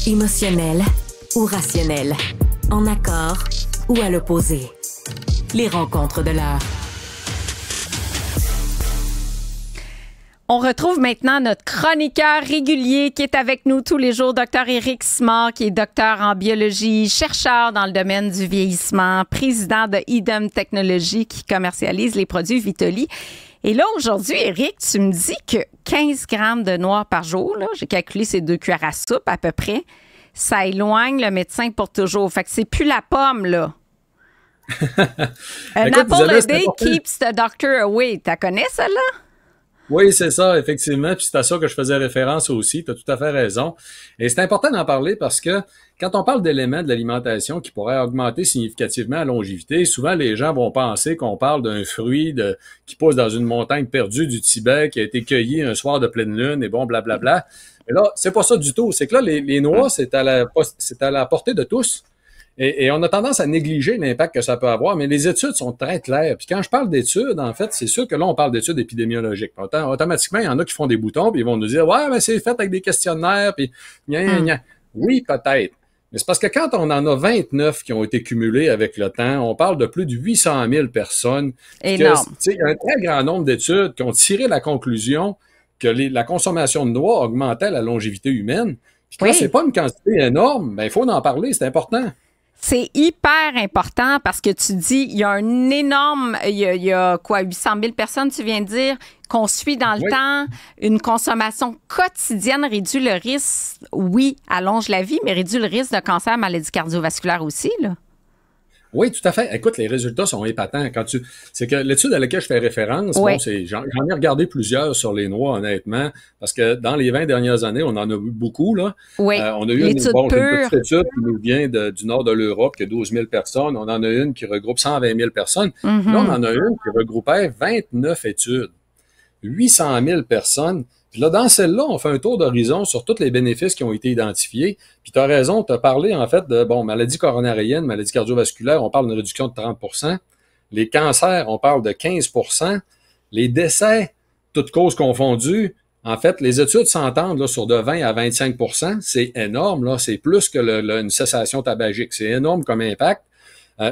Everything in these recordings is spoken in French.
Émotionnel ou rationnel, en accord ou à l'opposé. Les rencontres de l'heure. On retrouve maintenant notre chroniqueur régulier qui est avec nous tous les jours, Dr. Éric Simard, qui est docteur en biologie, chercheur dans le domaine du vieillissement, président de Idem Technologies qui commercialise les produits Vitoli. Et là, aujourd'hui, Éric, tu me dis que 15 grammes de noix par jour, là, j'ai calculé ces 2 cuillères à soupe à peu près, ça éloigne le médecin pour toujours. Fait que c'est plus la pomme, là. An apple a day keeps the doctor away. Tu connais celle-là? Oui, c'est ça, effectivement. Puis c'est à ça que je faisais référence aussi. Tu as tout à fait raison. Et c'est important d'en parler parce que quand on parle d'éléments de l'alimentation qui pourraient augmenter significativement la longévité, souvent les gens vont penser qu'on parle d'un fruit qui pousse dans une montagne perdue du Tibet, qui a été cueilli un soir de pleine lune et bon, blablabla. Mais là, c'est pas ça du tout. C'est que là, les noix, c'est à la portée de tous. Et on a tendance à négliger l'impact que ça peut avoir, mais les études sont très claires. Puis quand je parle d'études, en fait, c'est sûr que là, on parle d'études épidémiologiques. Automatiquement, il y en a qui font des boutons, puis ils vont nous dire « Ouais, mais c'est fait avec des questionnaires, puis gna. » Oui, peut-être. Mais c'est parce que quand on en a 29 qui ont été cumulés avec le temps, on parle de plus de 800 000 personnes. Énorme. Il y a un très grand nombre d'études qui ont tiré la conclusion que la consommation de noix augmentait la longévité humaine. Puis quand c'est pas une quantité énorme, ben il faut en parler, c'est important. C'est hyper important parce que tu dis, il y a un énorme, il y a quoi, 800 000 personnes, tu viens de dire, qu'on suit dans le temps. Une consommation quotidienne réduit le risque, oui, allonge la vie, mais réduit le risque de cancer, maladie cardiovasculaire aussi, là. Oui, tout à fait. Écoute, les résultats sont épatants. C'est que l'étude à laquelle je fais référence, bon, j'en ai regardé plusieurs sur les noix, honnêtement, parce que dans les 20 dernières années, on en a eu beaucoup, là. Oui. On a eu une petite étude qui nous vient du nord de l'Europe, qui a 12 000 personnes. On en a une qui regroupe 120 000 personnes. Mm-hmm. Là, on en a une qui regroupait 29 études. 800 000 personnes. Puis là, dans celle-là, on fait un tour d'horizon sur tous les bénéfices qui ont été identifiés. Puis tu as raison, tu as parlé en fait de maladie coronarienne, maladie cardiovasculaire, on parle d'une réduction de 30 %. Les cancers, on parle de 15 %. Les décès, toutes causes confondues, en fait, les études s'entendent là, sur de 20 à 25 %. C'est énorme, là, c'est plus que une cessation tabagique. C'est énorme comme impact.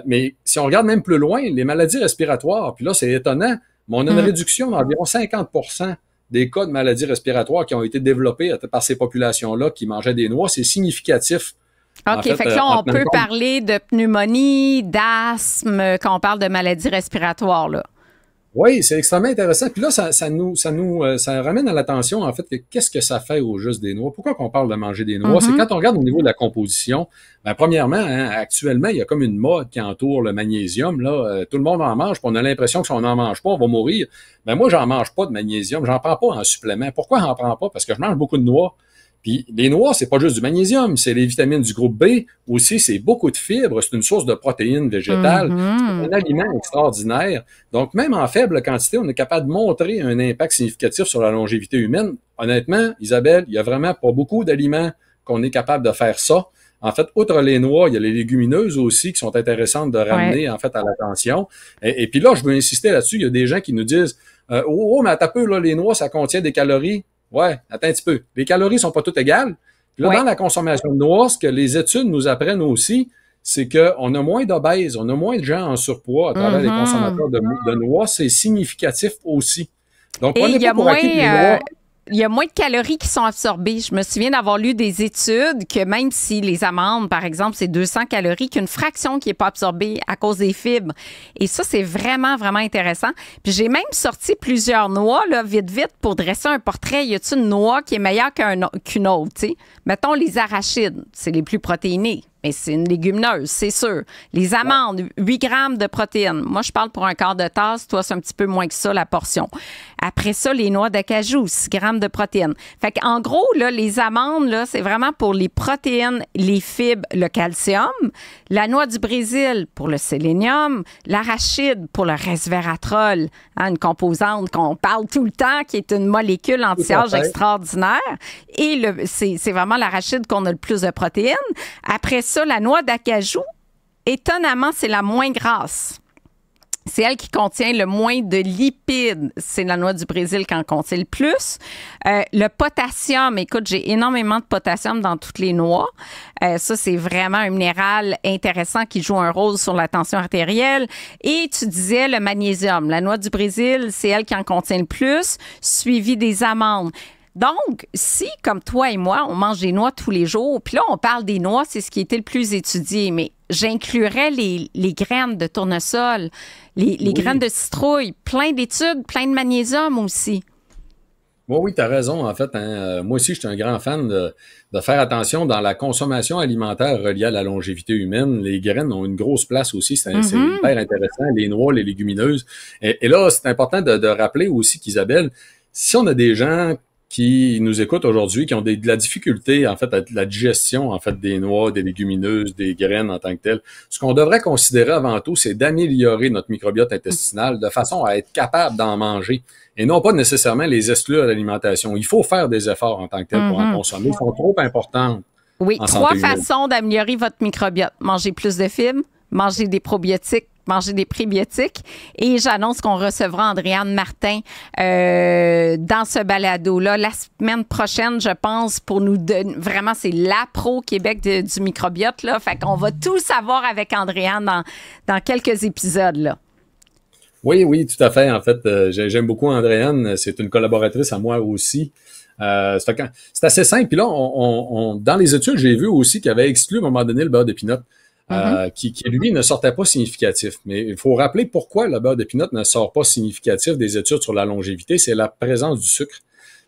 Mais si on regarde même plus loin, les maladies respiratoires, puis là, c'est étonnant, mais on a une réduction d'environ 50 % des cas de maladies respiratoires qui ont été développés par ces populations-là qui mangeaient des noix. C'est significatif. OK, fait que là, on peut parler de pneumonie, d'asthme, quand on parle de maladies respiratoires, là. Oui, c'est extrêmement intéressant. Puis là, ça ramène à l'attention, en fait, que qu'est-ce que ça fait au juste des noix? Pourquoi qu'on parle de manger des noix? C'est quand on regarde au niveau de la composition, premièrement, actuellement, il y a comme une mode qui entoure le magnésium. Là, tout le monde en mange, puis on a l'impression que si on n'en mange pas, on va mourir. Mais moi, j'en mange pas de magnésium, j'en prends pas en supplément. Pourquoi j'en prends pas? Parce que je mange beaucoup de noix. Puis les noix, c'est pas juste du magnésium, c'est les vitamines du groupe B. Aussi, c'est beaucoup de fibres, c'est une source de protéines végétales. C'est un aliment extraordinaire. Donc, même en faible quantité, on est capable de montrer un impact significatif sur la longévité humaine. Honnêtement, Isabelle, il y a vraiment pas beaucoup d'aliments qu'on est capable de faire ça. En fait, outre les noix, il y a les légumineuses aussi qui sont intéressantes de ramener, en fait, à l'attention. Et puis là, je veux insister là-dessus, il y a des gens qui nous disent mais attends un peu, là, les noix, ça contient des calories. Ouais, attends un petit peu. Les calories sont pas toutes égales. Puis là, dans la consommation de noix, ce que les études nous apprennent aussi, c'est qu'on a moins d'obèses, on a moins de gens en surpoids à travers les consommateurs de noix. C'est significatif aussi. Donc, on n'est pas pour acquis les noix. Il y a moins de calories qui sont absorbées. Je me souviens d'avoir lu des études que même si les amandes, par exemple, c'est 200 calories, qu'une fraction qui n'est pas absorbée à cause des fibres. Et ça, c'est vraiment, vraiment intéressant. Puis j'ai même sorti plusieurs noix, là, vite, pour dresser un portrait. Y a-t-il une noix qui est meilleure qu'une autre, tu sais? Mettons les arachides, c'est les plus protéinés. Mais c'est une légumineuse, c'est sûr. Les amandes, 8 grammes de protéines. Moi, je parle pour un quart de tasse. Toi, c'est un petit peu moins que ça, la portion. Après ça, les noix d'acajou, 6 grammes de protéines. Fait qu'en gros, là, les amandes, là, c'est vraiment pour les protéines, les fibres, le calcium. La noix du Brésil pour le sélénium. L'arachide pour le resveratrol, une composante qu'on parle tout le temps, qui est une molécule anti-âge extraordinaire. Et c'est vraiment l'arachide qu'on a le plus de protéines. Après ça, la noix d'acajou, étonnamment, c'est la moins grasse. C'est elle qui contient le moins de lipides. C'est la noix du Brésil qui en contient le plus. Le potassium, écoute, j'ai énormément de potassium dans toutes les noix. Ça, c'est vraiment un minéral intéressant qui joue un rôle sur la tension artérielle. Et tu disais le magnésium. La noix du Brésil, c'est elle qui en contient le plus, suivi des amandes. Donc, si, comme toi et moi, on mange des noix tous les jours, puis là, on parle des noix, c'est ce qui était le plus étudié, mais j'inclurais les graines de tournesol, les graines de citrouille, plein d'études, plein de magnésium aussi. Oui, tu as raison, en fait. Moi aussi, je suis un grand fan de faire attention dans la consommation alimentaire reliée à la longévité humaine. Les graines ont une grosse place aussi, c'est hyper intéressant, les noix, les légumineuses. Et là, c'est important de rappeler aussi qu'Isabelle, si on a des gens qui nous écoutent aujourd'hui, qui ont de la difficulté, en fait, à la digestion, en fait, des noix, des légumineuses, des graines en tant que telles. Ce qu'on devrait considérer avant tout, c'est d'améliorer notre microbiote intestinal de façon à être capable d'en manger et non pas nécessairement les exclure de l'alimentation. Il faut faire des efforts en tant que tel pour en consommer. Ils sont trop importants. Oui, 3 façons d'améliorer votre microbiote. Manger plus de fibres, manger des probiotiques, manger des prébiotiques. Et j'annonce qu'on recevra Andréane Martin dans ce balado-là la semaine prochaine, je pense, pour nous donner... Vraiment, c'est la pro Québec du microbiote, là. Fait qu'on va tout savoir avec Andréane dans quelques épisodes, là. Oui, tout à fait. En fait, j'aime beaucoup Andréane. C'est une collaboratrice à moi aussi. C'est assez simple. Puis là, dans les études, j'ai vu aussi qu'il avait exclu à un moment donné le beurre de pinot. Qui lui ne sortait pas significatif. Mais il faut rappeler pourquoi le beurre de pinot ne sort pas significatif des études sur la longévité, c'est la présence du sucre.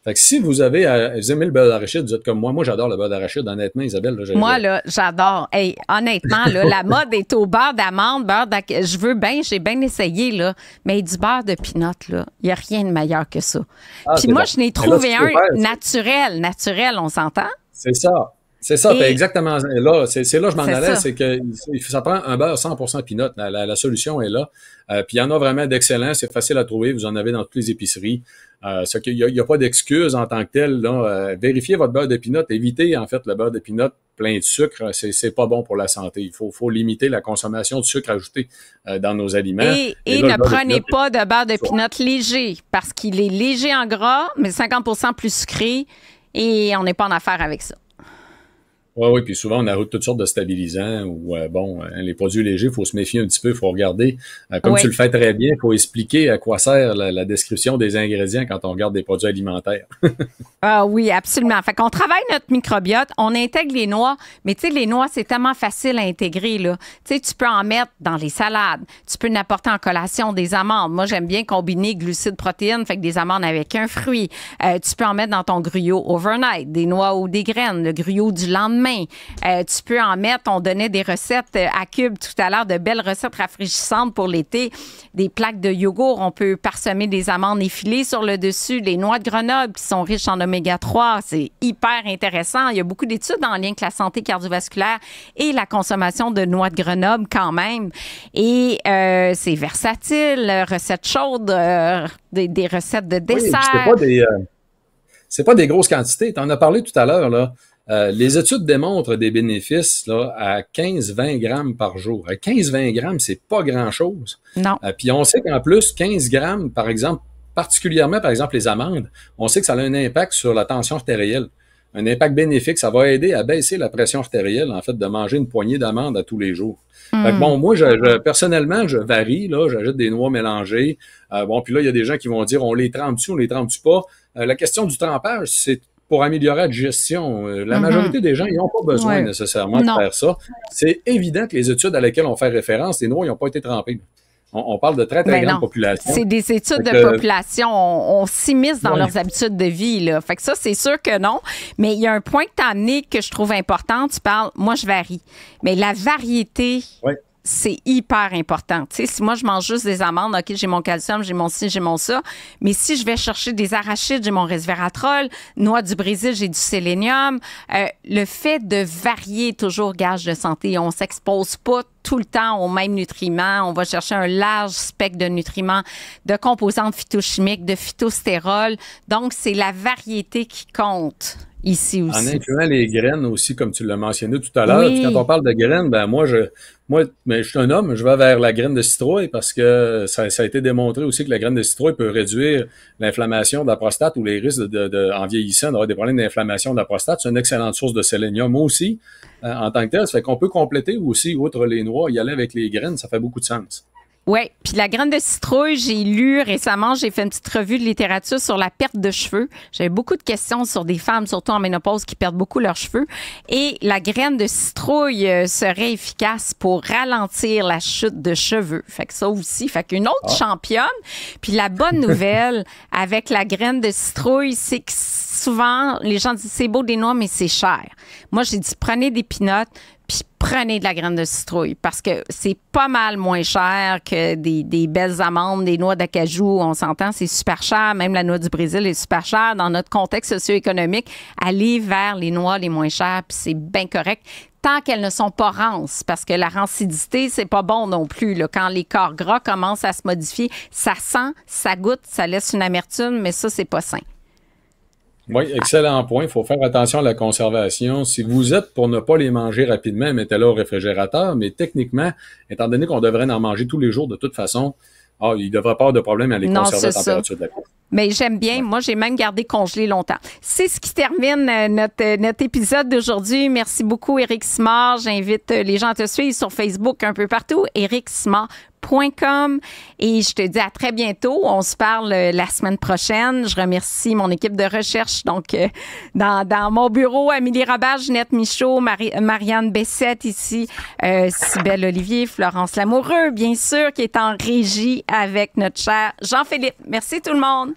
Fait que si vous aimez le beurre d'arachide, vous êtes comme moi j'adore le beurre d'arachide, honnêtement, Isabelle. Là, j'adore. Hey, honnêtement, là, la mode est au beurre d'amande, j'ai bien essayé, là, mais du beurre de pinot, là, il n'y a rien de meilleur que ça. Puis moi, je n'ai trouvé un naturel, on s'entend? C'est ça. C'est ça, exactement. Là, c'est là que je m'en allais, c'est que ça prend un beurre 100% pinot. La solution est là. Puis il y en a vraiment d'excellents, c'est facile à trouver, vous en avez dans toutes les épiceries. C'est qu'il y a pas d'excuse en tant que tel. Là. Vérifiez votre beurre de pinot, évitez en fait le beurre de pinot plein de sucre, c'est pas bon pour la santé. Il faut limiter la consommation de sucre ajouté dans nos aliments. Et ne prenez pas de beurre de pinot léger, parce qu'il est léger en gras, mais 50% plus sucré, et on n'est pas en affaire avec ça. Oui, puis souvent, on ajoute toutes sortes de stabilisants ou, les produits légers, il faut se méfier un petit peu, il faut regarder. Comme tu le fais très bien, il faut expliquer à quoi sert la description des ingrédients quand on regarde des produits alimentaires. Ah oui, absolument. Fait qu'on travaille notre microbiote, on intègre les noix, mais tu sais, les noix, c'est tellement facile à intégrer, là. Tu sais, tu peux en mettre dans les salades, tu peux n'apporter en collation des amandes. Moi, j'aime bien combiner glucides, protéines, fait que des amandes avec un fruit. Tu peux en mettre dans ton gruyot overnight, des noix ou des graines, le gruyot du lendemain. Tu peux en mettre, on donnait des recettes à Cube tout à l'heure, de belles recettes rafraîchissantes pour l'été, des plaques de yogourt, on peut parsemer des amandes effilées sur le dessus, les noix de Grenoble qui sont riches en oméga 3, c'est hyper intéressant. Il y a beaucoup d'études en lien avec la santé cardiovasculaire et la consommation de noix de Grenoble quand même. Et c'est versatile, recettes chaudes, des recettes de dessert. Oui, c'est pas des grosses quantités. Tu en as parlé tout à l'heure, là. Les études démontrent des bénéfices là, à 15-20 grammes par jour. À 15-20 grammes, c'est pas grand-chose. Non. Puis on sait qu'en plus, 15 grammes, par exemple, particulièrement, par exemple, les amandes, on sait que ça a un impact sur la tension artérielle. Un impact bénéfique, ça va aider à baisser la pression artérielle, en fait, de manger une poignée d'amandes à tous les jours. Fait que bon, moi, personnellement, je varie, là, j'ajoute des noix mélangées. Puis là, il y a des gens qui vont dire, on les trempe-tu, on les trempe-tu pas. La question du trempage, c'est pour améliorer la digestion. La majorité des gens, ils n'ont pas besoin nécessairement de faire ça. C'est évident que les études à lesquelles on fait référence, les noix, ils n'ont pas été trempées. On parle de très, très grande population. C'est des études de population. On s'immisce dans leurs habitudes de vie, là. Fait que ça, c'est sûr que non. Mais il y a un point que tu as amené que je trouve important. Tu parles, moi, je varie. Mais la variété, c'est hyper important. Tu sais, si moi, je mange juste des amandes, OK, j'ai mon calcium, j'ai mon ci, j'ai mon ça. Mais si je vais chercher des arachides, j'ai mon resveratrol. Noix du Brésil, j'ai du sélénium. Le fait de varier est toujours gage de santé. On s'expose pas tout le temps aux mêmes nutriments. On va chercher un large spectre de nutriments, de composantes phytochimiques, de phytostérols. Donc, c'est la variété qui compte. Ici aussi. En incluant les graines aussi, comme tu l'as mentionné tout à l'heure. Oui. Puis quand on parle de graines, ben moi, je suis un homme, je vais vers la graine de citrouille parce que ça a été démontré aussi que la graine de citrouille peut réduire l'inflammation de la prostate ou les risques en vieillissant d'avoir des problèmes d'inflammation de la prostate. C'est une excellente source de sélénium aussi, en tant que tel. Ça fait qu'on peut compléter aussi, outre les noix, y aller avec les graines, ça fait beaucoup de sens. Oui, puis la graine de citrouille, j'ai lu récemment, j'ai fait une petite revue de littérature sur la perte de cheveux. J'avais beaucoup de questions sur des femmes, surtout en ménopause, qui perdent beaucoup leurs cheveux. Et la graine de citrouille serait efficace pour ralentir la chute de cheveux. Fait que ça aussi, fait qu'une autre championne. Puis la bonne nouvelle avec la graine de citrouille, c'est que souvent, les gens disent c'est beau des noix, mais c'est cher. Moi, j'ai dit prenez des peanuts, puis prenez de la graine de citrouille parce que c'est pas mal moins cher que des belles amandes, des noix d'acajou. On s'entend, c'est super cher. Même la noix du Brésil est super chère. Dans notre contexte socio-économique, allez vers les noix les moins chères, puis c'est bien correct tant qu'elles ne sont pas rances, parce que la rancidité, c'est pas bon non plus. Là. Quand les corps gras commencent à se modifier, ça sent, ça goûte, ça laisse une amertume, mais ça, c'est pas sain. Oui, excellent point. Il faut faire attention à la conservation. Si vous êtes pour ne pas les manger rapidement, mettez-les au réfrigérateur. Mais techniquement, étant donné qu'on devrait en manger tous les jours de toute façon, il ne devrait pas avoir de problème à les conserver à la température de la pièce. Mais j'aime bien. Ouais. Moi, j'ai même gardé congelé longtemps. C'est ce qui termine notre épisode d'aujourd'hui. Merci beaucoup, Éric Simard. J'invite les gens à te suivre sur Facebook un peu partout. ericsimard.com. Et je te dis à très bientôt. On se parle la semaine prochaine. Je remercie mon équipe de recherche. Donc, dans mon bureau, Amélie Robert, Ginette Michaud, Marianne Bessette ici, Cybèle Olivier, Florence Lamoureux, bien sûr, qui est en régie avec notre cher Jean-Philippe. Merci tout le monde.